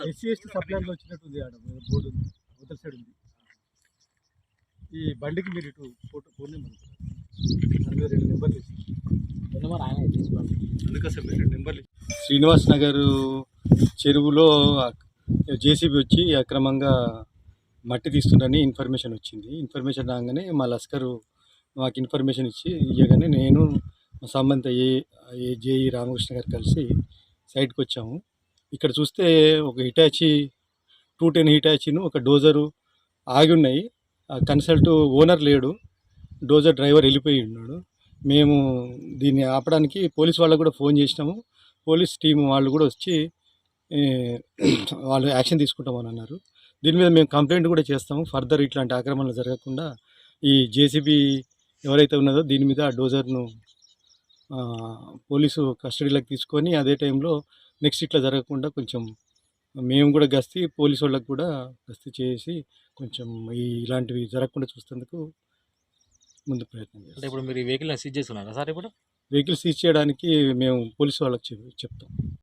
SC ST సప్లైలో వచ్చినట్టుంది ఆడ board ఉంది, అవతల సైడ్ ఉంది. ఈ బండికి మీరు ఇటు ఫోన్ నెంబర్ 2 నెంబర్లు అందుకోసం 2 నెంబర్లు. శ్రీనివాస్ నగర్ చెరువులో జేసీబీ వచ్చి అక్రమంగా మట్టి తీస్తుందని ఇన్ఫర్మేషన్ వచ్చింది. ఇన్ఫర్మేషన్ రాగానే మా లస్కరు మాకు ఇన్ఫర్మేషన్ ఇవ్వగానే నేను సంబంధిత జేఈ రామకృష్ణ గారు కలిసి సైట్కి వచ్చాము. ఇక్కడ చూస్తే ఒక హిటాచి 210 హిటాచిను ఒక డోజరు ఆగి ఉన్నాయి. కన్సల్ట్ ఓనర్ లేడు, డోజర్ డ్రైవర్ వెళ్ళిపోయి ఉన్నాడు. మేము దీన్ని ఆపడానికి పోలీస్ వాళ్ళకు కూడా ఫోన్ చేసినాము. పోలీస్ టీం వాళ్ళు కూడా వచ్చి వాళ్ళు యాక్షన్ తీసుకుంటామని అన్నారు. దీని మీద మేము కంప్లైంట్ కూడా చేస్తాము. ఫర్దర్ ఇట్లాంటి ఆక్రమణలు జరగకుండా ఈ జేసీబీ ఎవరైతే ఉన్నదో దీని మీద ఆ డోజర్ను పోలీసు కస్టడీలోకి తీసుకొని అదే టైంలో నెక్స్ట్ ఇట్లా జరగకుండా కొంచెం మేము కూడా గస్తీ పోలీసు వాళ్ళకు కూడా గస్తీ చేసి కొంచెం ఇలాంటివి జరగకుండా చూసేందుకు ముందు ప్రయత్నం చేస్తాం. ఇప్పుడు మీరు ఈ వెహికల్ సీజ్ చేస్తున్నారా సార్? ఇప్పుడు వెహికల్ సీజ్ చేయడానికి మేము పోలీసు వాళ్ళకి చెప్తాం.